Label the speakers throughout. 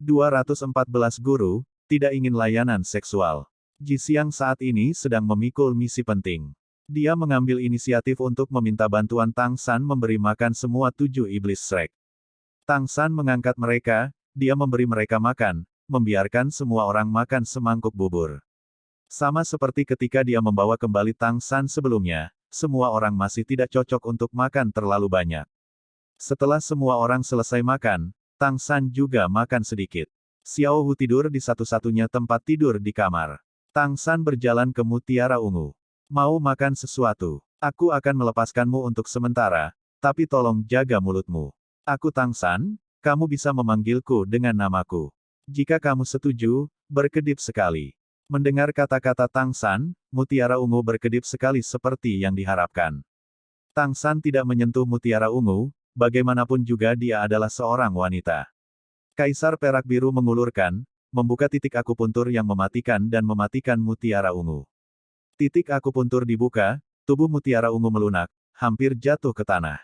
Speaker 1: 214 guru, tidak ingin layanan seksual. Ji-Xiang saat ini sedang memikul misi penting. Dia mengambil inisiatif untuk meminta bantuan Tang San memberi makan semua 7 iblis Shrek. Tang San mengangkat mereka, dia memberi mereka makan, membiarkan semua orang makan semangkuk bubur. Sama seperti ketika dia membawa kembali Tang San sebelumnya, semua orang masih tidak cocok untuk makan terlalu banyak. Setelah semua orang selesai makan, Tang San juga makan sedikit. Xiao Hu tidur di satu-satunya tempat tidur di kamar. Tang San berjalan ke Mutiara Ungu. Mau makan sesuatu? Aku akan melepaskanmu untuk sementara, tapi tolong jaga mulutmu. Aku Tang San, kamu bisa memanggilku dengan namaku. Jika kamu setuju, berkedip sekali. Mendengar kata-kata Tang San, Mutiara Ungu berkedip sekali seperti yang diharapkan. Tang San tidak menyentuh Mutiara Ungu, bagaimanapun juga dia adalah seorang wanita. Kaisar Perak Biru mengulurkan, membuka titik akupuntur yang mematikan dan mematikan Mutiara Ungu. Titik akupuntur dibuka, tubuh Mutiara Ungu melunak, hampir jatuh ke tanah.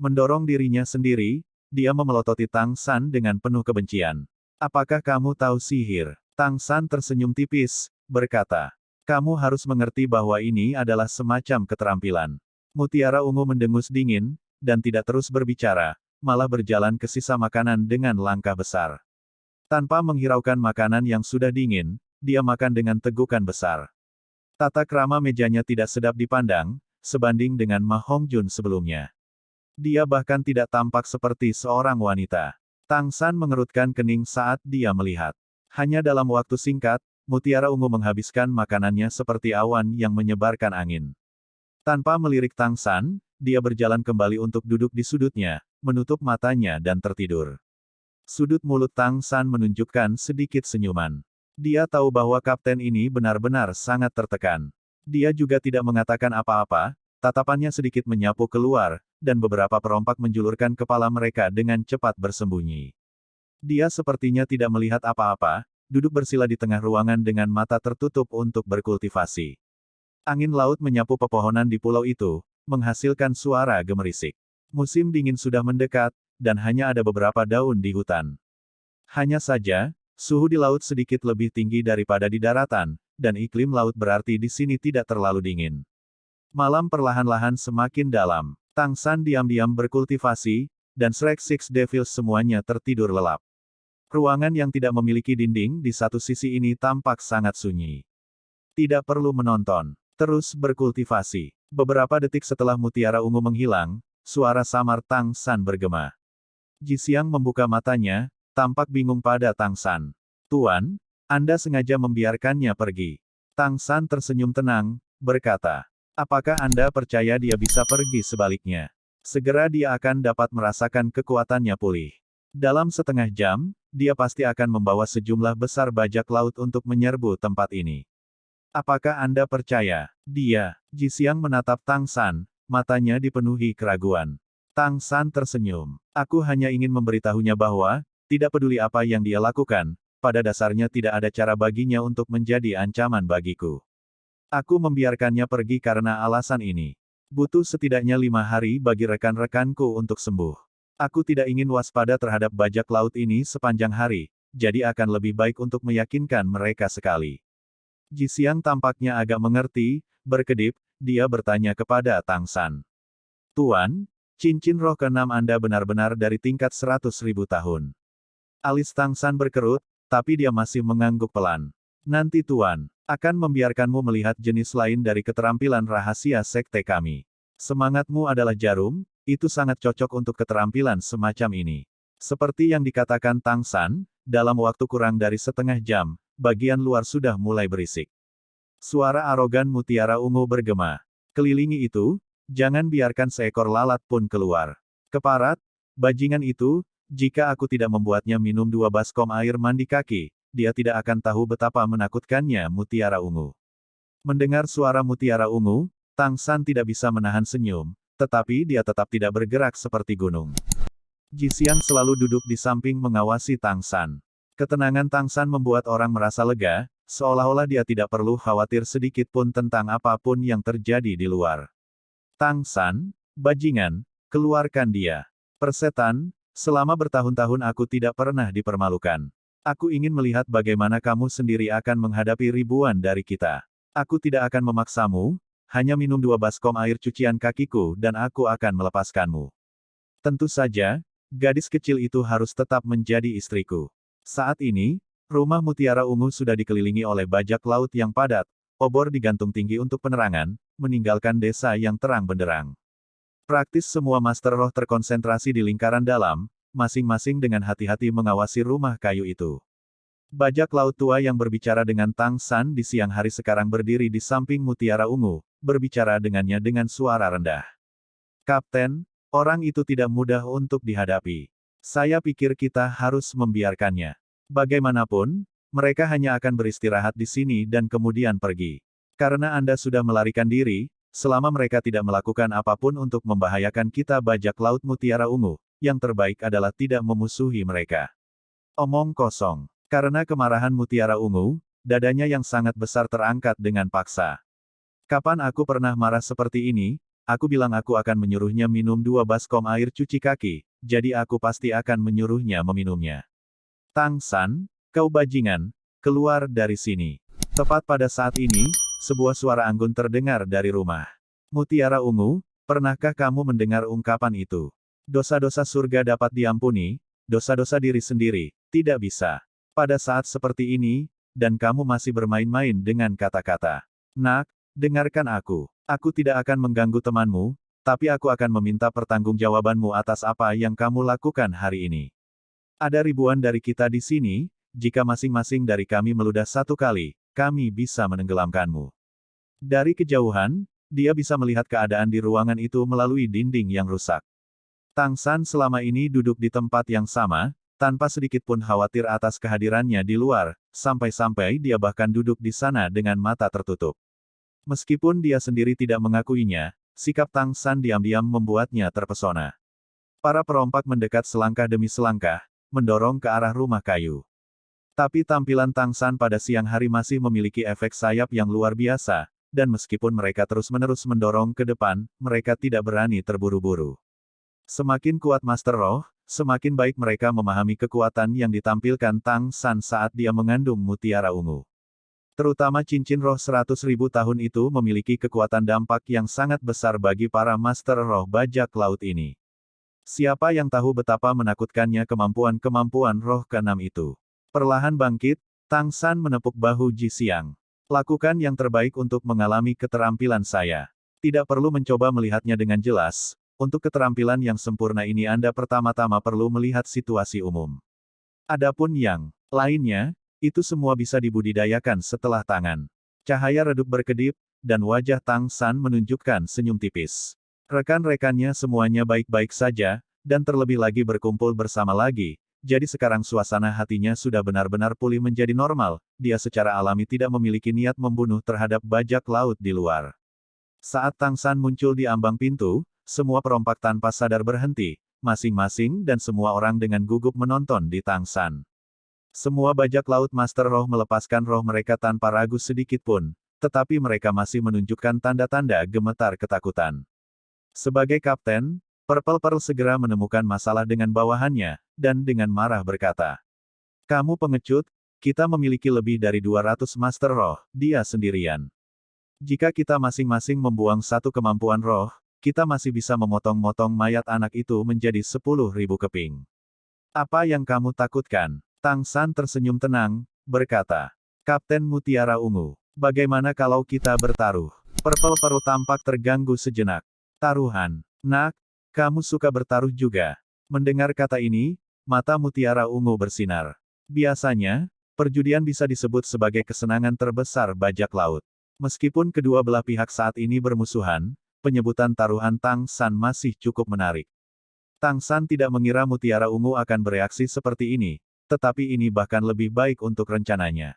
Speaker 1: Mendorong dirinya sendiri, dia memelototi Tang San dengan penuh kebencian. Apakah kamu tahu sihir? Tang San tersenyum tipis, berkata. Kamu harus mengerti bahwa ini adalah semacam keterampilan. Mutiara Ungu mendengus dingin, dan tidak terus berbicara, malah berjalan ke sisa makanan dengan langkah besar. Tanpa menghiraukan makanan yang sudah dingin, dia makan dengan tegukan besar. Tata krama mejanya tidak sedap dipandang, sebanding dengan Ma Hongjun sebelumnya. Dia bahkan tidak tampak seperti seorang wanita. Tang San mengerutkan kening saat dia melihat. Hanya dalam waktu singkat, Mutiara Ungu menghabiskan makanannya seperti awan yang menyebarkan angin. Tanpa melirik Tang San, dia berjalan kembali untuk duduk di sudutnya, menutup matanya dan tertidur. Sudut mulut Tang San menunjukkan sedikit senyuman. Dia tahu bahwa kapten ini benar-benar sangat tertekan. Dia juga tidak mengatakan apa-apa, tatapannya sedikit menyapu keluar, dan beberapa perompak menjulurkan kepala mereka dengan cepat bersembunyi. Dia sepertinya tidak melihat apa-apa, duduk bersila di tengah ruangan dengan mata tertutup untuk berkultivasi. Angin laut menyapu pepohonan di pulau itu, menghasilkan suara gemerisik. Musim dingin sudah mendekat, dan hanya ada beberapa daun di hutan. Hanya saja, suhu di laut sedikit lebih tinggi daripada di daratan, dan iklim laut berarti di sini tidak terlalu dingin. Malam perlahan-lahan semakin dalam. Tang San diam-diam berkultivasi, dan Shrek Six Devils semuanya tertidur lelap. Ruangan yang tidak memiliki dinding di satu sisi ini tampak sangat sunyi. Tidak perlu menonton, terus berkultivasi. Beberapa detik setelah Mutiara Ungu menghilang, suara samar Tang San bergema. Ji-Xiang membuka matanya, tampak bingung pada Tang San. Tuan, Anda sengaja membiarkannya pergi. Tang San tersenyum tenang, berkata. Apakah Anda percaya dia bisa pergi sebaliknya? Segera dia akan dapat merasakan kekuatannya pulih. Dalam setengah jam, dia pasti akan membawa sejumlah besar bajak laut untuk menyerbu tempat ini. Apakah Anda percaya? Dia, Ji-Xiang menatap Tang San, matanya dipenuhi keraguan. Tang San tersenyum. Aku hanya ingin memberitahunya bahwa, tidak peduli apa yang dia lakukan, pada dasarnya tidak ada cara baginya untuk menjadi ancaman bagiku. Aku membiarkannya pergi karena alasan ini. Butuh setidaknya 5 hari bagi rekan-rekanku untuk sembuh. Aku tidak ingin waspada terhadap bajak laut ini sepanjang hari, jadi akan lebih baik untuk meyakinkan mereka sekali. Ji-Xiang tampaknya agak mengerti, berkedip, dia bertanya kepada Tang San. Tuan, cincin roh keenam Anda benar-benar dari tingkat 100.000 tahun. Alis Tang San berkerut, tapi dia masih mengangguk pelan. Nanti Tuan, akan membiarkanmu melihat jenis lain dari keterampilan rahasia sekte kami. Semangatmu adalah jarum, itu sangat cocok untuk keterampilan semacam ini. Seperti yang dikatakan Tang San, dalam waktu kurang dari setengah jam, bagian luar sudah mulai berisik. Suara arogan Mutiara Ungu bergema. Kelilingi itu, jangan biarkan seekor lalat pun keluar. Keparat, bajingan itu, jika aku tidak membuatnya minum 2 baskom air mandi kaki, dia tidak akan tahu betapa menakutkannya Mutiara Ungu. Mendengar suara Mutiara Ungu, Tang San tidak bisa menahan senyum, tetapi dia tetap tidak bergerak seperti gunung. Ji-Xiang selalu duduk di samping mengawasi Tang San. Ketenangan Tang San membuat orang merasa lega, seolah-olah dia tidak perlu khawatir sedikit pun tentang apapun yang terjadi di luar. Tang San, bajingan, keluarkan dia. Persetan, selama bertahun-tahun aku tidak pernah dipermalukan. Aku ingin melihat bagaimana kamu sendiri akan menghadapi ribuan dari kita. Aku tidak akan memaksamu, hanya minum 2 baskom air cucian kakiku dan aku akan melepaskanmu. Tentu saja, gadis kecil itu harus tetap menjadi istriku. Saat ini, rumah Mutiara Ungu sudah dikelilingi oleh bajak laut yang padat, obor digantung tinggi untuk penerangan, meninggalkan desa yang terang benderang. Praktis semua Master Roh terkonsentrasi di lingkaran dalam, masing-masing dengan hati-hati mengawasi rumah kayu itu. Bajak laut tua yang berbicara dengan Tang San di siang hari sekarang berdiri di samping Mutiara Ungu, berbicara dengannya dengan suara rendah. Kapten, orang itu tidak mudah untuk dihadapi. Saya pikir kita harus membiarkannya. Bagaimanapun, mereka hanya akan beristirahat di sini dan kemudian pergi. Karena Anda sudah melarikan diri, selama mereka tidak melakukan apapun untuk membahayakan kita bajak laut Mutiara Ungu, yang terbaik adalah tidak memusuhi mereka. Omong kosong. Karena kemarahan Mutiara Ungu, dadanya yang sangat besar terangkat dengan paksa. Kapan aku pernah marah seperti ini? Aku bilang aku akan menyuruhnya minum 2 baskom air cuci kaki, jadi aku pasti akan menyuruhnya meminumnya. Tang San, kau bajingan, keluar dari sini. Tepat pada saat ini, sebuah suara anggun terdengar dari rumah. Mutiara Ungu, pernahkah kamu mendengar ungkapan itu? Dosa-dosa surga dapat diampuni, dosa-dosa diri sendiri, tidak bisa. Pada saat seperti ini, dan kamu masih bermain-main dengan kata-kata. Nak, dengarkan aku. Aku tidak akan mengganggu temanmu, tapi aku akan meminta pertanggungjawabanmu atas apa yang kamu lakukan hari ini. Ada ribuan dari kita di sini, jika masing-masing dari kami meludah satu kali, kami bisa menenggelamkanmu. Dari kejauhan, dia bisa melihat keadaan di ruangan itu melalui dinding yang rusak. Tang San selama ini duduk di tempat yang sama, tanpa sedikit pun khawatir atas kehadirannya di luar, sampai-sampai dia bahkan duduk di sana dengan mata tertutup. Meskipun dia sendiri tidak mengakuinya, sikap Tang San diam-diam membuatnya terpesona. Para perompak mendekat selangkah demi selangkah, mendorong ke arah rumah kayu. Tapi tampilan Tang San pada siang hari masih memiliki efek sayap yang luar biasa, dan meskipun mereka terus-menerus mendorong ke depan, mereka tidak berani terburu-buru. Semakin kuat Master Roh, semakin baik mereka memahami kekuatan yang ditampilkan Tang San saat dia mengandung Mutiara Ungu. Terutama cincin roh 100.000 tahun itu memiliki kekuatan dampak yang sangat besar bagi para Master Roh bajak laut ini. Siapa yang tahu betapa menakutkannya kemampuan-kemampuan roh keenam itu. Perlahan bangkit, Tang San menepuk bahu Ji Xiang. Lakukan yang terbaik untuk mengalami keterampilan saya. Tidak perlu mencoba melihatnya dengan jelas. Untuk keterampilan yang sempurna ini Anda pertama-tama perlu melihat situasi umum. Adapun yang lainnya, itu semua bisa dibudidayakan setelah tangan. Cahaya redup berkedip, dan wajah Tang San menunjukkan senyum tipis. Rekan-rekannya semuanya baik-baik saja, dan terlebih lagi berkumpul bersama lagi, jadi sekarang suasana hatinya sudah benar-benar pulih menjadi normal, dia secara alami tidak memiliki niat membunuh terhadap bajak laut di luar. Saat Tang San muncul di ambang pintu, semua perompak tanpa sadar berhenti, masing-masing dan semua orang dengan gugup menonton di Tang San. Semua bajak laut Master Roh melepaskan roh mereka tanpa ragu sedikit pun, tetapi mereka masih menunjukkan tanda-tanda gemetar ketakutan. Sebagai kapten, Purple Pearl segera menemukan masalah dengan bawahannya, dan dengan marah berkata, "Kamu pengecut, kita memiliki lebih dari 200 Master Roh, dia sendirian. Jika kita masing-masing membuang satu kemampuan roh, kita masih bisa memotong-motong mayat anak itu menjadi 10.000 keping. Apa yang kamu takutkan?" Tang San tersenyum tenang, berkata, "Kapten Mutiara Ungu, bagaimana kalau kita bertaruh?" Purple Pearl tampak terganggu sejenak. "Taruhan? Nak, kamu suka bertaruh juga?" Mendengar kata ini, mata Mutiara Ungu bersinar. Biasanya, perjudian bisa disebut sebagai kesenangan terbesar bajak laut. Meskipun kedua belah pihak saat ini bermusuhan, penyebutan taruhan Tang San masih cukup menarik. Tang San tidak mengira Mutiara Ungu akan bereaksi seperti ini, tetapi ini bahkan lebih baik untuk rencananya.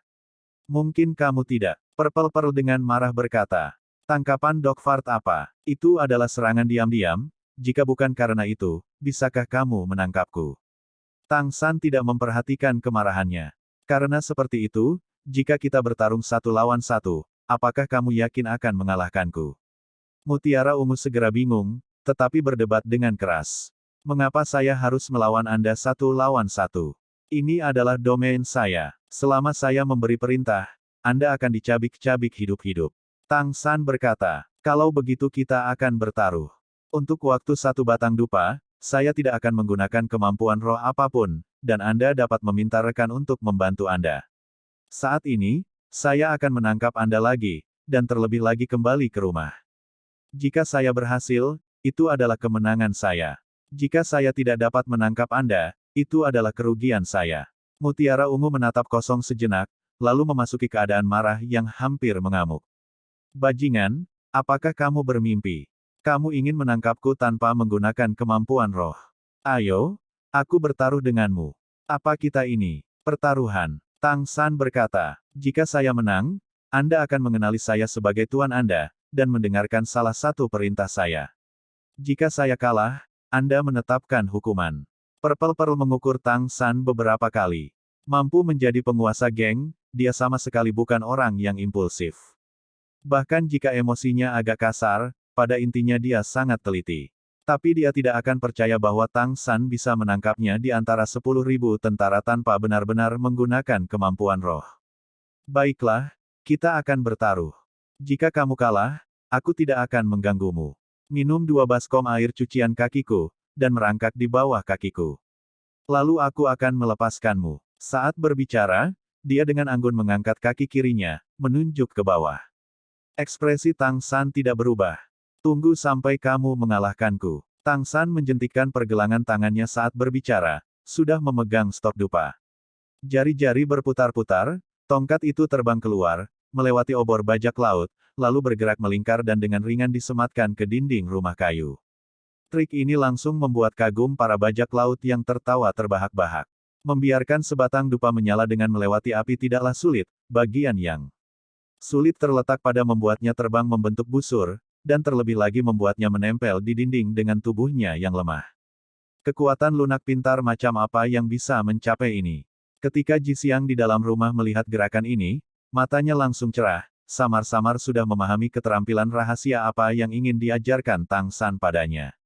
Speaker 1: "Mungkin kamu tidak," Purple Pearl dengan marah berkata. "Tangkapan Dogfart apa? Itu adalah serangan diam-diam, jika bukan karena itu, bisakah kamu menangkapku?" Tang San tidak memperhatikan kemarahannya. "Karena seperti itu, jika kita bertarung 1 lawan 1, apakah kamu yakin akan mengalahkanku?" Mutiara Ungu segera bingung, tetapi berdebat dengan keras. "Mengapa saya harus melawan Anda 1 lawan 1? Ini adalah domain saya. Selama saya memberi perintah, Anda akan dicabik-cabik hidup-hidup. Tang San berkata, kalau begitu kita akan bertaruh. Untuk waktu satu batang dupa, saya tidak akan menggunakan kemampuan roh apapun, dan Anda dapat meminta rekan untuk membantu Anda. Saat ini, saya akan menangkap Anda lagi, dan terlebih lagi kembali ke rumah. Jika saya berhasil, itu adalah kemenangan saya. Jika saya tidak dapat menangkap Anda, itu adalah kerugian saya. Mutiara Ungu menatap kosong sejenak, lalu memasuki keadaan marah yang hampir mengamuk. Bajingan, apakah kamu bermimpi? Kamu ingin menangkapku tanpa menggunakan kemampuan roh. Ayo, aku bertaruh denganmu. Apa kita ini? Pertaruhan. Tang San berkata, jika saya menang, Anda akan mengenali saya sebagai tuan Anda, dan mendengarkan salah satu perintah saya. Jika saya kalah, Anda menetapkan hukuman. Purple Pearl mengukur Tang San beberapa kali. Mampu menjadi penguasa geng, dia sama sekali bukan orang yang impulsif. Bahkan jika emosinya agak kasar, pada intinya dia sangat teliti. Tapi dia tidak akan percaya bahwa Tang San bisa menangkapnya di antara 10.000 tentara tanpa benar-benar menggunakan kemampuan roh. Baiklah, kita akan bertaruh. Jika kamu kalah, aku tidak akan mengganggumu. Minum 2 baskom air cucian kakiku, dan merangkak di bawah kakiku. Lalu aku akan melepaskanmu. Saat berbicara, dia dengan anggun mengangkat kaki kirinya, menunjuk ke bawah. Ekspresi Tang San tidak berubah. Tunggu sampai kamu mengalahkanku. Tang San menjentikkan pergelangan tangannya saat berbicara, sudah memegang stok dupa. Jari-jari berputar-putar, tongkat itu terbang keluar, melewati obor bajak laut, lalu bergerak melingkar dan dengan ringan disematkan ke dinding rumah kayu. Trik ini langsung membuat kagum para bajak laut yang tertawa terbahak-bahak. Membiarkan sebatang dupa menyala dengan melewati api tidaklah sulit, bagian yang sulit terletak pada membuatnya terbang membentuk busur, dan terlebih lagi membuatnya menempel di dinding dengan tubuhnya yang lemah. Kekuatan lunak pintar macam apa yang bisa mencapai ini? Ketika Ji Xiang di dalam rumah melihat gerakan ini, matanya langsung cerah, samar-samar sudah memahami keterampilan rahasia apa yang ingin diajarkan Tang San padanya.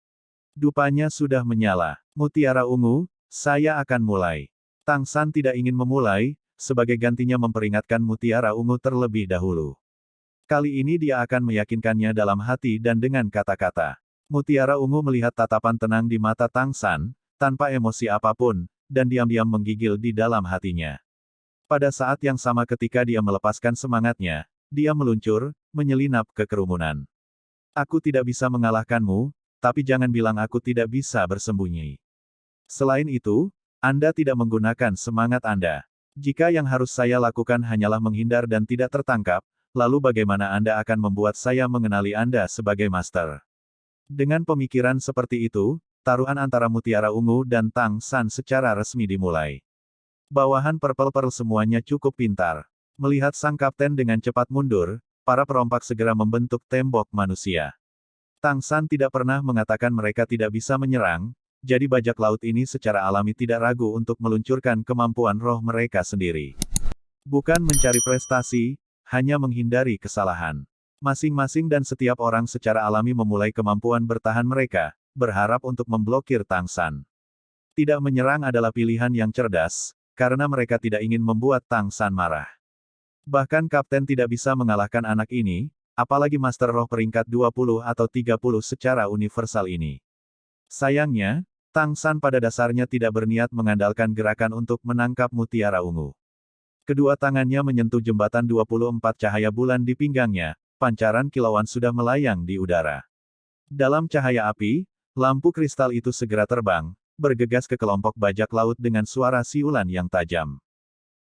Speaker 1: Dupanya sudah menyala. Mutiara Ungu, saya akan mulai. Tang San tidak ingin memulai, sebagai gantinya memperingatkan Mutiara Ungu terlebih dahulu. Kali ini dia akan meyakinkannya dalam hati dan dengan kata-kata. Mutiara Ungu melihat tatapan tenang di mata Tang San, tanpa emosi apapun, dan diam-diam menggigil di dalam hatinya. Pada saat yang sama ketika dia melepaskan semangatnya, dia meluncur, menyelinap ke kerumunan. Aku tidak bisa mengalahkanmu, tapi jangan bilang aku tidak bisa bersembunyi. Selain itu, Anda tidak menggunakan semangat Anda. Jika yang harus saya lakukan hanyalah menghindar dan tidak tertangkap, lalu bagaimana Anda akan membuat saya mengenali Anda sebagai master? Dengan pemikiran seperti itu, taruhan antara Mutiara Ungu dan Tang San secara resmi dimulai. Bawahan Purple Pearl semuanya cukup pintar. Melihat sang kapten dengan cepat mundur, para perompak segera membentuk tembok manusia. Tang San tidak pernah mengatakan mereka tidak bisa menyerang, jadi bajak laut ini secara alami tidak ragu untuk meluncurkan kemampuan roh mereka sendiri. Bukan mencari prestasi, hanya menghindari kesalahan. Masing-masing dan setiap orang secara alami memulai kemampuan bertahan mereka, berharap untuk memblokir Tang San. Tidak menyerang adalah pilihan yang cerdas, karena mereka tidak ingin membuat Tang San marah. Bahkan kapten tidak bisa mengalahkan anak ini, apalagi master roh peringkat 20 atau 30 secara universal ini. Sayangnya, Tang San pada dasarnya tidak berniat mengandalkan gerakan untuk menangkap Mutiara Ungu. Kedua tangannya menyentuh jembatan 24 cahaya bulan di pinggangnya, pancaran kilauan sudah melayang di udara. Dalam cahaya api, lampu kristal itu segera terbang, bergegas ke kelompok bajak laut dengan suara siulan yang tajam.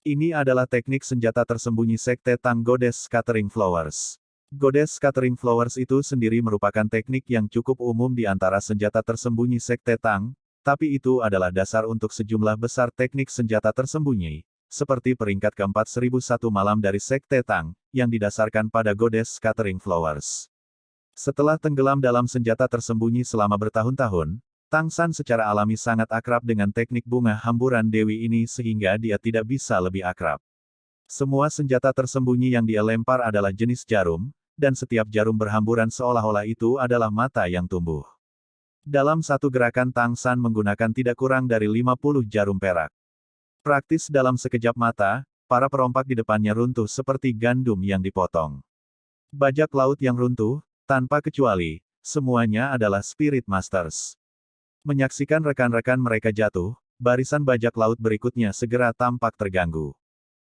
Speaker 1: Ini adalah teknik senjata tersembunyi Sekte Tang Goddess Scattering Flowers. Goddess Scattering Flowers itu sendiri merupakan teknik yang cukup umum di antara senjata tersembunyi Sekte Tang, tapi itu adalah dasar untuk sejumlah besar teknik senjata tersembunyi, seperti peringkat keempat 1001 malam dari Sekte Tang, yang didasarkan pada Goddess Scattering Flowers. Setelah tenggelam dalam senjata tersembunyi selama bertahun-tahun, Tang San secara alami sangat akrab dengan teknik bunga hamburan dewi ini sehingga dia tidak bisa lebih akrab. Semua senjata tersembunyi yang dia lempar adalah jenis jarum, dan setiap jarum berhamburan seolah-olah itu adalah mata yang tumbuh. Dalam satu gerakan Tang San menggunakan tidak kurang dari 50 jarum perak. Praktis dalam sekejap mata, para perompak di depannya runtuh seperti gandum yang dipotong. Bajak laut yang runtuh, tanpa kecuali, semuanya adalah Spirit Masters. Menyaksikan rekan-rekan mereka jatuh, barisan bajak laut berikutnya segera tampak terganggu.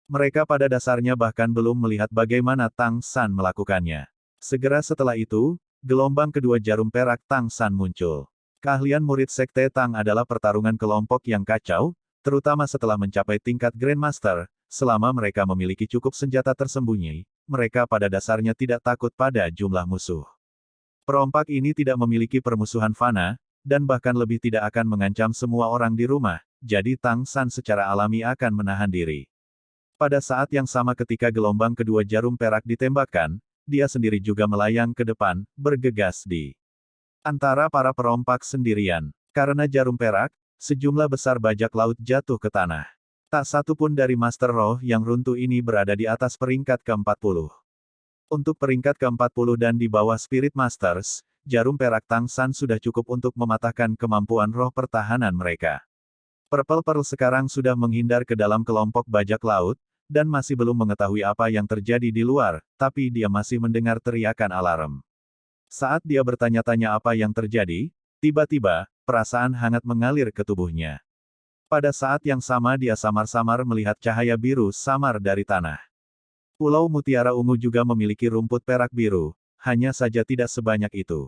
Speaker 1: Mereka pada dasarnya bahkan belum melihat bagaimana Tang San melakukannya. Segera setelah itu, gelombang kedua jarum perak Tang San muncul. Keahlian murid Sekte Tang adalah pertarungan kelompok yang kacau, terutama setelah mencapai tingkat Grandmaster. Selama mereka memiliki cukup senjata tersembunyi, mereka pada dasarnya tidak takut pada jumlah musuh. Perompak ini tidak memiliki permusuhan fana, dan bahkan lebih tidak akan mengancam semua orang di rumah, jadi Tang San secara alami akan menahan diri. Pada saat yang sama ketika gelombang kedua jarum perak ditembakkan, dia sendiri juga melayang ke depan, bergegas di antara para perompak sendirian. Karena jarum perak, sejumlah besar bajak laut jatuh ke tanah. Tak satu pun dari Master Roh yang runtuh ini berada di atas peringkat ke-40. Untuk peringkat ke-40 dan di bawah Spirit Masters, jarum perak Tang San sudah cukup untuk mematahkan kemampuan roh pertahanan mereka. Purple Pearl sekarang sudah menghindar ke dalam kelompok bajak laut, dan masih belum mengetahui apa yang terjadi di luar, tapi dia masih mendengar teriakan alarm. Saat dia bertanya-tanya apa yang terjadi, tiba-tiba, perasaan hangat mengalir ke tubuhnya. Pada saat yang sama dia samar-samar melihat cahaya biru samar dari tanah. Pulau Mutiara Ungu juga memiliki rumput perak biru, hanya saja tidak sebanyak itu.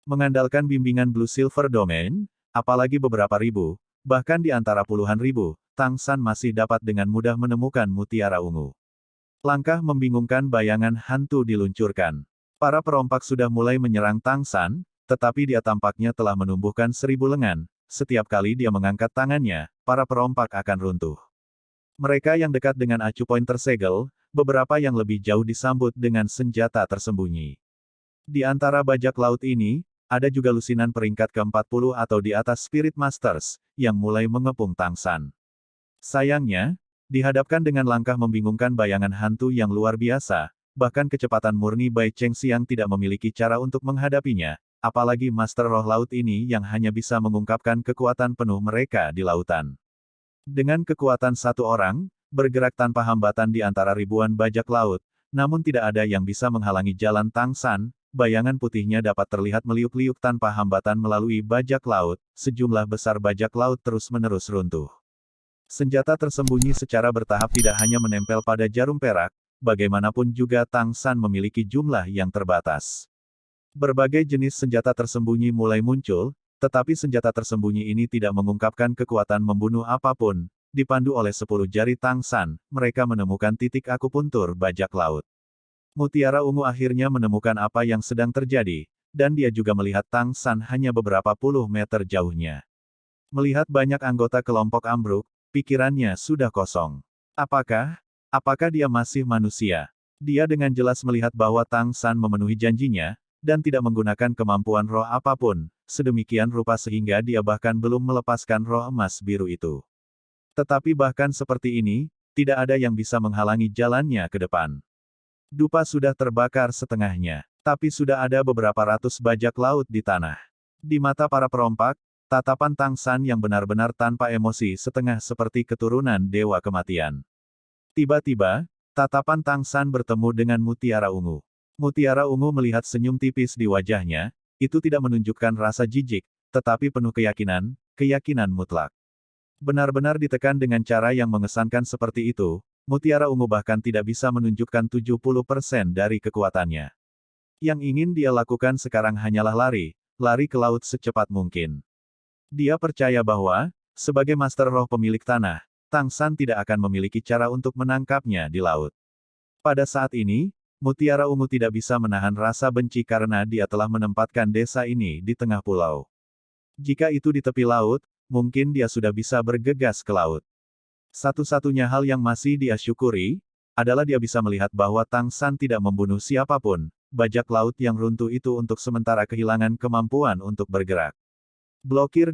Speaker 1: Mengandalkan bimbingan Blue Silver Domain, apalagi beberapa ribu, bahkan di antara puluhan ribu, Tang San masih dapat dengan mudah menemukan Mutiara Ungu. Langkah membingungkan bayangan hantu diluncurkan. Para perompak sudah mulai menyerang Tang San, tetapi dia tampaknya telah menumbuhkan 1000 lengan. Setiap kali dia mengangkat tangannya, para perompak akan runtuh. Mereka yang dekat dengan acu poin tersegel, beberapa yang lebih jauh disambut dengan senjata tersembunyi. Di antara bajak laut ini, ada juga lusinan peringkat ke-40 atau di atas Spirit Masters, yang mulai mengepung Tang San. Sayangnya, dihadapkan dengan langkah membingungkan bayangan hantu yang luar biasa, bahkan kecepatan murni Bai Chengxiang tidak memiliki cara untuk menghadapinya, apalagi Master Roh Laut ini yang hanya bisa mengungkapkan kekuatan penuh mereka di lautan. Dengan kekuatan satu orang, bergerak tanpa hambatan di antara ribuan bajak laut, namun tidak ada yang bisa menghalangi jalan Tang San, bayangan putihnya dapat terlihat meliuk-liuk tanpa hambatan melalui bajak laut, sejumlah besar bajak laut terus-menerus runtuh. Senjata tersembunyi secara bertahap tidak hanya menempel pada jarum perak, bagaimanapun juga Tang San memiliki jumlah yang terbatas. Berbagai jenis senjata tersembunyi mulai muncul, tetapi senjata tersembunyi ini tidak mengungkapkan kekuatan membunuh apapun. Dipandu oleh 10 jari Tang San, mereka menemukan titik akupuntur bajak laut. Mutiara Ungu akhirnya menemukan apa yang sedang terjadi, dan dia juga melihat Tang San hanya beberapa puluh meter jauhnya. Melihat banyak anggota kelompok ambruk, pikirannya sudah kosong. Apakah dia masih manusia? Dia dengan jelas melihat bahwa Tang San memenuhi janjinya, dan tidak menggunakan kemampuan roh apapun, sedemikian rupa sehingga dia bahkan belum melepaskan roh emas biru itu. Tetapi bahkan seperti ini, tidak ada yang bisa menghalangi jalannya ke depan. Dupa sudah terbakar setengahnya, tapi sudah ada beberapa ratus bajak laut di tanah. Di mata para perompak, tatapan Tang San yang benar-benar tanpa emosi setengah seperti keturunan Dewa Kematian. Tiba-tiba, tatapan Tang San bertemu dengan Mutiara Ungu. Mutiara Ungu melihat senyum tipis di wajahnya, itu tidak menunjukkan rasa jijik, tetapi penuh keyakinan mutlak. Benar-benar ditekan dengan cara yang mengesankan seperti itu, Mutiara Ungu bahkan tidak bisa menunjukkan 70% dari kekuatannya. Yang ingin dia lakukan sekarang hanyalah lari ke laut secepat mungkin. Dia percaya bahwa, sebagai Master Roh pemilik tanah, Tang San tidak akan memiliki cara untuk menangkapnya di laut. Pada saat ini, Mutiara Ungu tidak bisa menahan rasa benci karena dia telah menempatkan desa ini di tengah pulau. Jika itu di tepi laut, mungkin dia sudah bisa bergegas ke laut. Satu-satunya hal yang masih dia syukuri, adalah dia bisa melihat bahwa Tang San tidak membunuh siapapun, bajak laut yang runtuh itu untuk sementara kehilangan kemampuan untuk bergerak. Blokir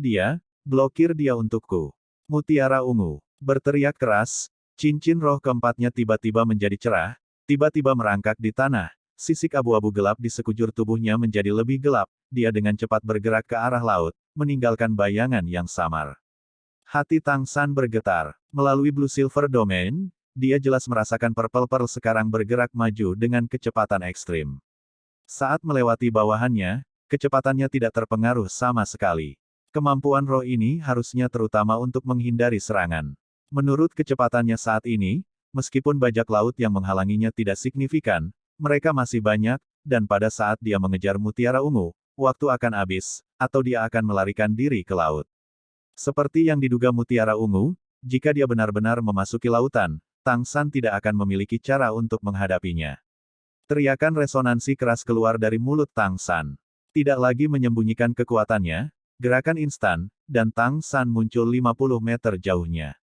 Speaker 1: dia untukku. Mutiara Ungu berteriak keras, cincin roh keempatnya tiba-tiba menjadi cerah, tiba-tiba merangkak di tanah, sisik abu-abu gelap di sekujur tubuhnya menjadi lebih gelap, dia dengan cepat bergerak ke arah laut, meninggalkan bayangan yang samar. Hati Tang San bergetar. Melalui Blue Silver Domain, dia jelas merasakan Purple Pearl sekarang bergerak maju dengan kecepatan ekstrim. Saat melewati bawahannya, kecepatannya tidak terpengaruh sama sekali. Kemampuan roh ini harusnya terutama untuk menghindari serangan. Menurut kecepatannya saat ini, meskipun bajak laut yang menghalanginya tidak signifikan, mereka masih banyak, dan pada saat dia mengejar mutiara ungu, waktu akan habis, atau dia akan melarikan diri ke laut. Seperti yang diduga mutiara ungu, jika dia benar-benar memasuki lautan, Tang San tidak akan memiliki cara untuk menghadapinya. Teriakan resonansi keras keluar dari mulut Tang San. Tidak lagi menyembunyikan kekuatannya, gerakan instan, dan Tang San muncul 50 meter jauhnya.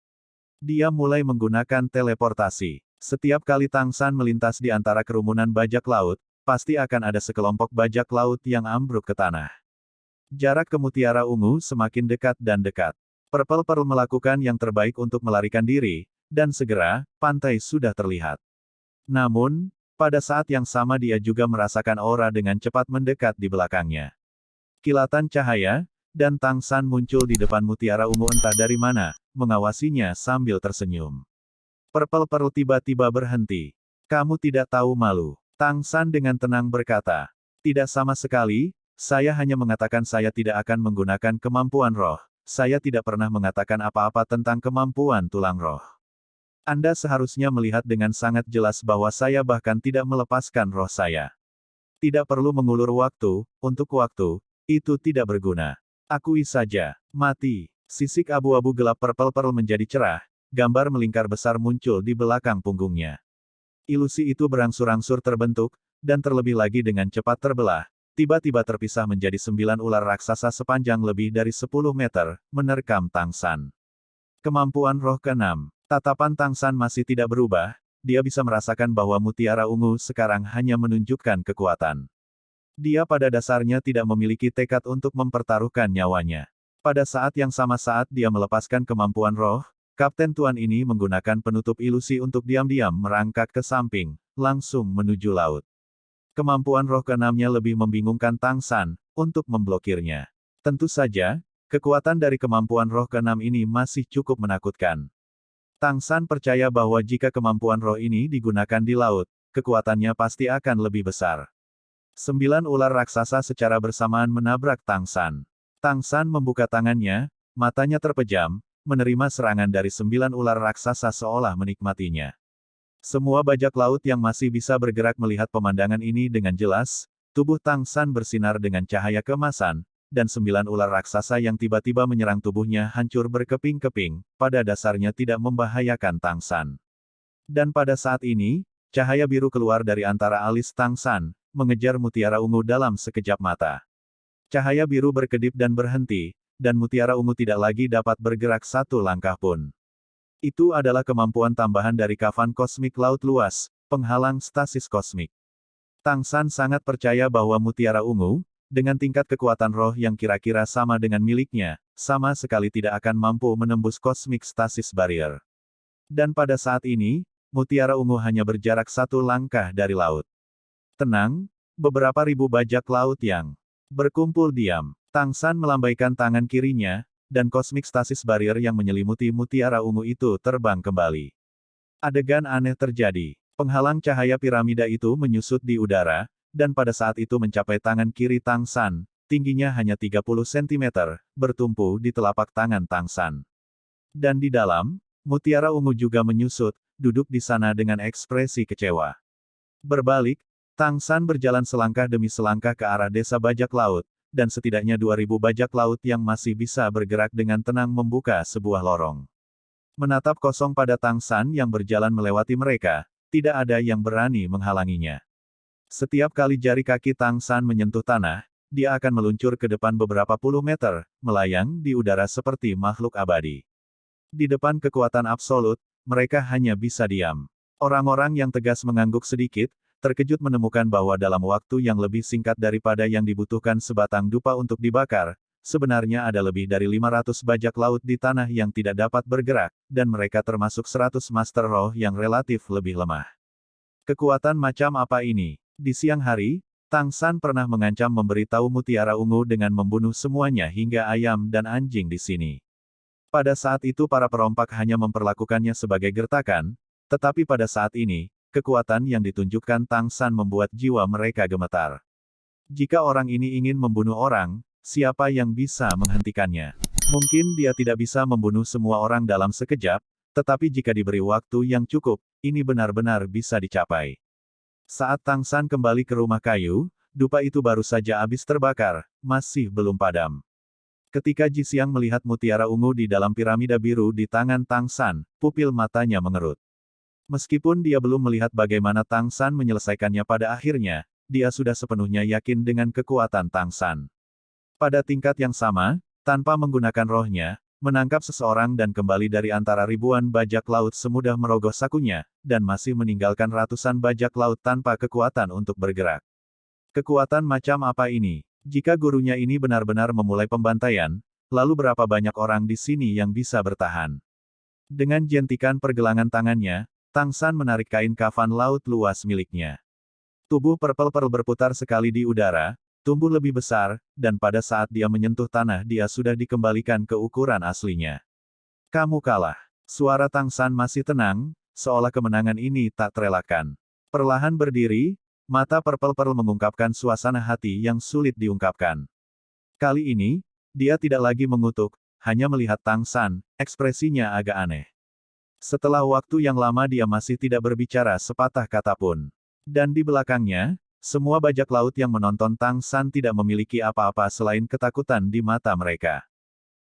Speaker 1: Dia mulai menggunakan teleportasi. Setiap kali Tang San melintas di antara kerumunan bajak laut, pasti akan ada sekelompok bajak laut yang ambruk ke tanah. Jarak ke mutiara ungu semakin dekat dan dekat. Purple Pearl melakukan yang terbaik untuk melarikan diri, dan segera, pantai sudah terlihat. Namun, pada saat yang sama dia juga merasakan aura dengan cepat mendekat di belakangnya. Kilatan cahaya, dan Tang San muncul di depan mutiara ungu entah dari mana, mengawasinya sambil tersenyum. Purple Pearl tiba-tiba berhenti. Kamu tidak tahu malu. Tang San dengan tenang berkata. Tidak sama sekali, saya hanya mengatakan saya tidak akan menggunakan kemampuan roh. Saya tidak pernah mengatakan apa-apa tentang kemampuan tulang roh. Anda seharusnya melihat dengan sangat jelas bahwa saya bahkan tidak melepaskan roh saya. Tidak perlu mengulur waktu, untuk waktu, itu tidak berguna. Akui saja, mati. Sisik abu-abu gelap Purple Pearl menjadi cerah, gambar melingkar besar muncul di belakang punggungnya. Ilusi itu berangsur-angsur terbentuk, dan terlebih lagi dengan cepat terbelah, tiba-tiba terpisah menjadi 9 ular raksasa sepanjang lebih dari 10 meter, menerkam Tang San. Kemampuan roh ke-6. Tatapan Tang San masih tidak berubah, dia bisa merasakan bahwa mutiara ungu sekarang hanya menunjukkan kekuatan. Dia pada dasarnya tidak memiliki tekad untuk mempertaruhkan nyawanya. Pada saat yang sama saat dia melepaskan kemampuan roh, Kapten Tuan ini menggunakan penutup ilusi untuk diam-diam merangkak ke samping, langsung menuju laut. Kemampuan roh ke-6-nya lebih membingungkan Tang San, untuk memblokirnya. Tentu saja, kekuatan dari kemampuan roh ke-6 ini masih cukup menakutkan. Tang San percaya bahwa jika kemampuan roh ini digunakan di laut, kekuatannya pasti akan lebih besar. 9 ular raksasa secara bersamaan menabrak Tang San. Tang San membuka tangannya, matanya terpejam, menerima serangan dari 9 ular raksasa seolah menikmatinya. Semua bajak laut yang masih bisa bergerak melihat pemandangan ini dengan jelas, tubuh Tang San bersinar dengan cahaya keemasan, dan 9 ular raksasa yang tiba-tiba menyerang tubuhnya hancur berkeping-keping, pada dasarnya tidak membahayakan Tang San. Dan pada saat ini, cahaya biru keluar dari antara alis Tang San, mengejar mutiara ungu dalam sekejap mata. Cahaya biru berkedip dan berhenti, dan mutiara ungu tidak lagi dapat bergerak satu langkah pun. Itu adalah kemampuan tambahan dari kafan kosmik laut luas, penghalang stasis kosmik. Tang San sangat percaya bahwa mutiara ungu, dengan tingkat kekuatan roh yang kira-kira sama dengan miliknya, sama sekali tidak akan mampu menembus kosmik stasis barrier. Dan pada saat ini, mutiara ungu hanya berjarak satu langkah dari laut. Tenang, beberapa ribu bajak laut yang berkumpul diam. Tang San melambaikan tangan kirinya, dan kosmik stasis barrier yang menyelimuti mutiara ungu itu terbang kembali. Adegan aneh terjadi. Penghalang cahaya piramida itu menyusut di udara, dan pada saat itu mencapai tangan kiri Tang San, tingginya hanya 30 cm, bertumpu di telapak tangan Tang San. Dan di dalam, mutiara ungu juga menyusut, duduk di sana dengan ekspresi kecewa. Berbalik, Tang San berjalan selangkah demi selangkah ke arah desa bajak laut, dan setidaknya 2000 bajak laut yang masih bisa bergerak dengan tenang membuka sebuah lorong. Menatap kosong pada Tang San yang berjalan melewati mereka, tidak ada yang berani menghalanginya. Setiap kali jari kaki Tang San menyentuh tanah, dia akan meluncur ke depan beberapa puluh meter, melayang di udara seperti makhluk abadi. Di depan kekuatan absolut, mereka hanya bisa diam. Orang-orang yang tegas mengangguk sedikit, terkejut menemukan bahwa dalam waktu yang lebih singkat daripada yang dibutuhkan sebatang dupa untuk dibakar, sebenarnya ada lebih dari 500 bajak laut di tanah yang tidak dapat bergerak, dan mereka termasuk 100 master roh yang relatif lebih lemah. Kekuatan macam apa ini? Di siang hari, Tang San pernah mengancam memberitahu mutiara ungu dengan membunuh semuanya hingga ayam dan anjing di sini. Pada saat itu para perompak hanya memperlakukannya sebagai gertakan, tetapi pada saat ini, kekuatan yang ditunjukkan Tang San membuat jiwa mereka gemetar. Jika orang ini ingin membunuh orang, siapa yang bisa menghentikannya? Mungkin dia tidak bisa membunuh semua orang dalam sekejap, tetapi jika diberi waktu yang cukup, ini benar-benar bisa dicapai. Saat Tang San kembali ke rumah kayu, dupa itu baru saja habis terbakar, masih belum padam. Ketika Ji Xiang melihat mutiara ungu di dalam piramida biru di tangan Tang San, pupil matanya mengerut. Meskipun dia belum melihat bagaimana Tang San menyelesaikannya pada akhirnya, dia sudah sepenuhnya yakin dengan kekuatan Tang San. Pada tingkat yang sama, tanpa menggunakan rohnya, menangkap seseorang dan kembali dari antara ribuan bajak laut semudah merogoh sakunya, dan masih meninggalkan ratusan bajak laut tanpa kekuatan untuk bergerak. Kekuatan macam apa ini? Jika gurunya ini benar-benar memulai pembantaian, lalu berapa banyak orang di sini yang bisa bertahan? Dengan jentikan pergelangan tangannya, Tang San menarik kain kafan laut luas miliknya. Tubuh Purple Pearl berputar sekali di udara, tumbuh lebih besar, dan pada saat dia menyentuh tanah dia sudah dikembalikan ke ukuran aslinya. Kamu kalah. Suara Tang San masih tenang, seolah kemenangan ini tak terelakkan. Perlahan berdiri, mata Purple Pearl mengungkapkan suasana hati yang sulit diungkapkan. Kali ini, dia tidak lagi mengutuk, hanya melihat Tang San, ekspresinya agak aneh. Setelah waktu yang lama dia masih tidak berbicara sepatah kata pun. Dan di belakangnya, semua bajak laut yang menonton Tang San tidak memiliki apa-apa selain ketakutan di mata mereka.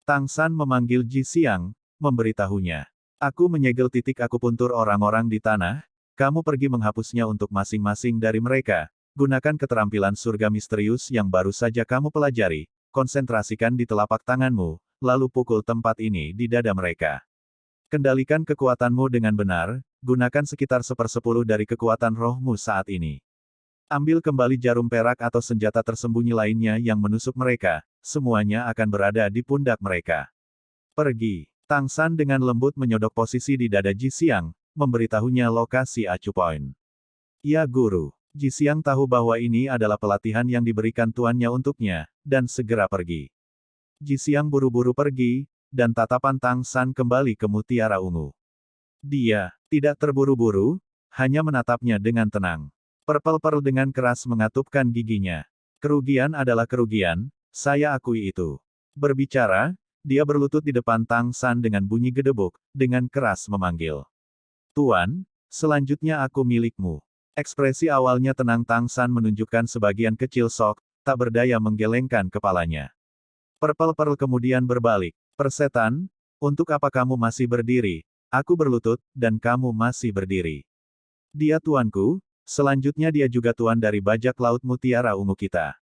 Speaker 1: Tang San memanggil Ji Xiang, memberitahunya. Aku menyegel titik akupuntur orang-orang di tanah, kamu pergi menghapusnya untuk masing-masing dari mereka, gunakan keterampilan surga misterius yang baru saja kamu pelajari, konsentrasikan di telapak tanganmu, lalu pukul tempat ini di dada mereka. Kendalikan kekuatanmu dengan benar, gunakan sekitar 1/10 dari kekuatan rohmu saat ini. Ambil kembali jarum perak atau senjata tersembunyi lainnya yang menusuk mereka, semuanya akan berada di pundak mereka. Pergi. Tang San dengan lembut menyodok posisi di dada Ji Xiang, memberitahunya lokasi acu poin. Ya guru. Ji Xiang tahu bahwa ini adalah pelatihan yang diberikan tuannya untuknya, dan segera pergi. Ji Xiang buru-buru pergi, dan tatapan Tang San kembali ke mutiara ungu. Dia tidak terburu-buru, hanya menatapnya dengan tenang. Purple Pearl dengan keras mengatupkan giginya. Kerugian adalah kerugian, saya akui itu. Berbicara, dia berlutut di depan Tang San dengan bunyi gedebuk, dengan keras memanggil. Tuan, selanjutnya aku milikmu. Ekspresi awalnya tenang Tang San menunjukkan sebagian kecil sok, tak berdaya menggelengkan kepalanya. Purple Pearl kemudian berbalik. Persetan, untuk apa kamu masih berdiri? Aku berlutut, dan kamu masih berdiri. Dia tuanku, selanjutnya dia juga tuan dari bajak laut mutiara ungu kita.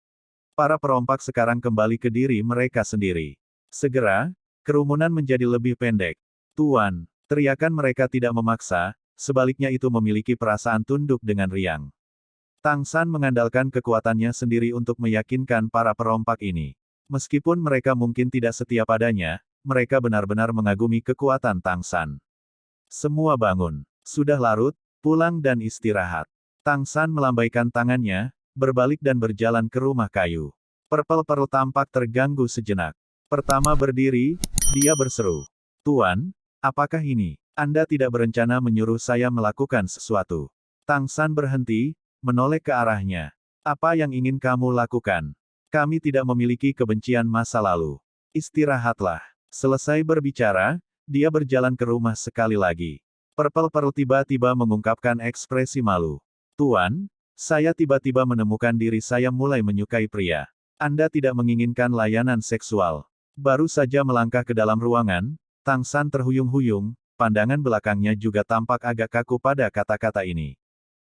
Speaker 1: Para perompak sekarang kembali ke diri mereka sendiri. Segera, kerumunan menjadi lebih pendek. Tuan, teriakan mereka tidak memaksa, sebaliknya itu memiliki perasaan tunduk dengan riang. Tang San mengandalkan kekuatannya sendiri untuk meyakinkan para perompak ini. Meskipun mereka mungkin tidak setia padanya, mereka benar-benar mengagumi kekuatan Tang San. Semua bangun. Sudah larut, pulang dan istirahat. Tang San melambaikan tangannya, berbalik dan berjalan ke rumah kayu. Purple Pearl tampak terganggu sejenak. Pertama berdiri, dia berseru. Tuan, apakah ini? Anda tidak berencana menyuruh saya melakukan sesuatu. Tang San berhenti, menoleh ke arahnya. Apa yang ingin kamu lakukan? Kami tidak memiliki kebencian masa lalu. Istirahatlah. Selesai berbicara, dia berjalan ke rumah sekali lagi. Purple Pearl tiba-tiba mengungkapkan ekspresi malu. Tuan, saya tiba-tiba menemukan diri saya mulai menyukai pria. Anda tidak menginginkan layanan seksual. Baru saja melangkah ke dalam ruangan, Tang San terhuyung-huyung, pandangan belakangnya juga tampak agak kaku pada kata-kata ini.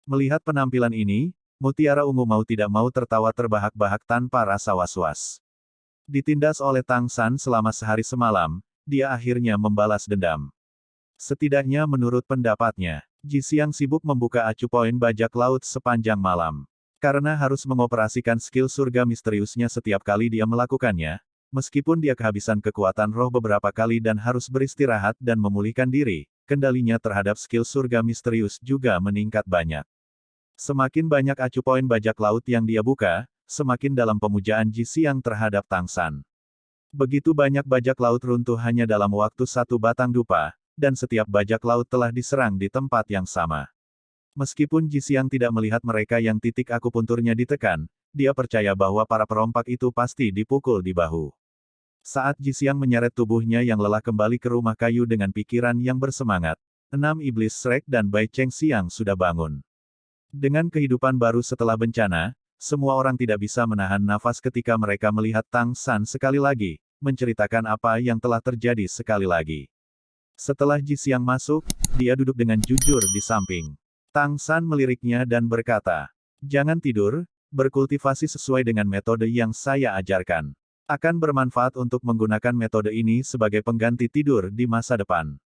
Speaker 1: Melihat penampilan ini, mutiara ungu mau tidak mau tertawa terbahak-bahak tanpa rasa was-was. Ditindas oleh Tang San selama sehari semalam, dia akhirnya membalas dendam. Setidaknya menurut pendapatnya, Ji Xiang sibuk membuka acu poin bajak laut sepanjang malam. Karena harus mengoperasikan skill surga misteriusnya setiap kali dia melakukannya, meskipun dia kehabisan kekuatan roh beberapa kali dan harus beristirahat dan memulihkan diri, kendalinya terhadap skill surga misterius juga meningkat banyak. Semakin banyak acu poin bajak laut yang dia buka, semakin dalam pemujaan Ji Xiang terhadap Tang San. Begitu banyak bajak laut runtuh hanya dalam waktu satu batang dupa, dan setiap bajak laut telah diserang di tempat yang sama. Meskipun Jisiang tidak melihat mereka yang titik akupunturnya ditekan, dia percaya bahwa para perompak itu pasti dipukul di bahu. Saat Jisiang menyeret tubuhnya yang lelah kembali ke rumah kayu dengan pikiran yang bersemangat, 6 iblis Shrek dan Bai Cheng Xiang sudah bangun. Dengan kehidupan baru setelah bencana, semua orang tidak bisa menahan nafas ketika mereka melihat Tang San sekali lagi, menceritakan apa yang telah terjadi sekali lagi. Setelah Jisiang masuk, dia duduk dengan jujur di samping. Tang San meliriknya dan berkata, "Jangan tidur, berkultivasi sesuai dengan metode yang saya ajarkan. Akan bermanfaat untuk menggunakan metode ini sebagai pengganti tidur di masa depan."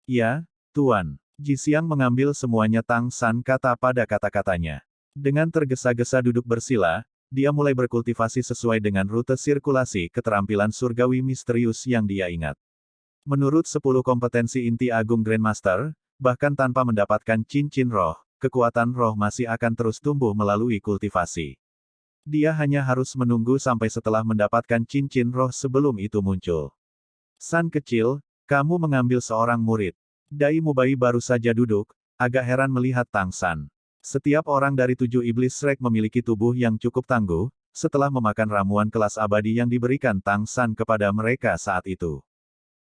Speaker 1: "Ya, Tuan." Jisiang mengambil semuanya Tang San kata pada kata-katanya. Dengan tergesa-gesa duduk bersila, dia mulai berkultivasi sesuai dengan rute sirkulasi keterampilan surgawi misterius yang dia ingat. Menurut 10 kompetensi inti Agung Grandmaster, bahkan tanpa mendapatkan cincin roh, kekuatan roh masih akan terus tumbuh melalui kultivasi. Dia hanya harus menunggu sampai setelah mendapatkan cincin roh sebelum itu muncul. "San kecil, kamu mengambil seorang murid." Dai Mubai baru saja duduk, agak heran melihat Tang San. Setiap orang dari 7 iblis Shrek memiliki tubuh yang cukup tangguh, setelah memakan ramuan kelas abadi yang diberikan Tang San kepada mereka saat itu.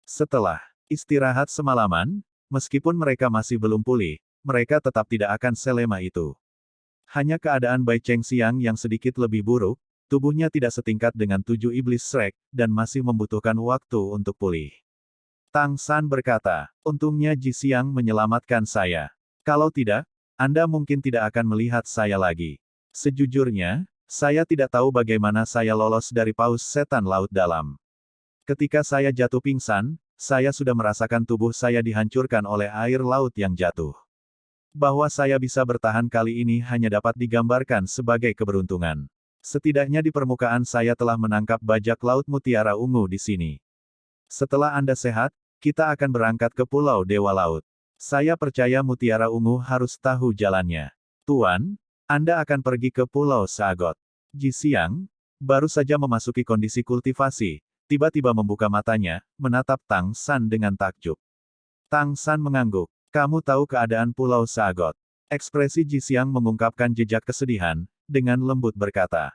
Speaker 1: Setelah istirahat semalaman, meskipun mereka masih belum pulih, mereka tetap tidak akan selemah itu. Hanya keadaan Bai Cheng Xiang yang sedikit lebih buruk, tubuhnya tidak setingkat dengan 7 iblis Shrek, dan masih membutuhkan waktu untuk pulih. Tang San berkata, "Untungnya Jisiang menyelamatkan saya. Kalau tidak, Anda mungkin tidak akan melihat saya lagi. Sejujurnya, saya tidak tahu bagaimana saya lolos dari paus setan laut dalam. Ketika saya jatuh pingsan, saya sudah merasakan tubuh saya dihancurkan oleh air laut yang jatuh. Bahwa saya bisa bertahan kali ini hanya dapat digambarkan sebagai keberuntungan. Setidaknya di permukaan saya telah menangkap bajak laut mutiara ungu di sini. Setelah Anda sehat, kita akan berangkat ke Pulau Dewa Laut. Saya percaya mutiara ungu harus tahu jalannya. Tuan, Anda akan pergi ke Pulau Sagot." Jisiang, baru saja memasuki kondisi kultivasi, tiba-tiba membuka matanya, menatap Tang San dengan takjub. Tang San mengangguk. "Kamu tahu keadaan Pulau Sagot?" Ekspresi Jisiang mengungkapkan jejak kesedihan, dengan lembut berkata,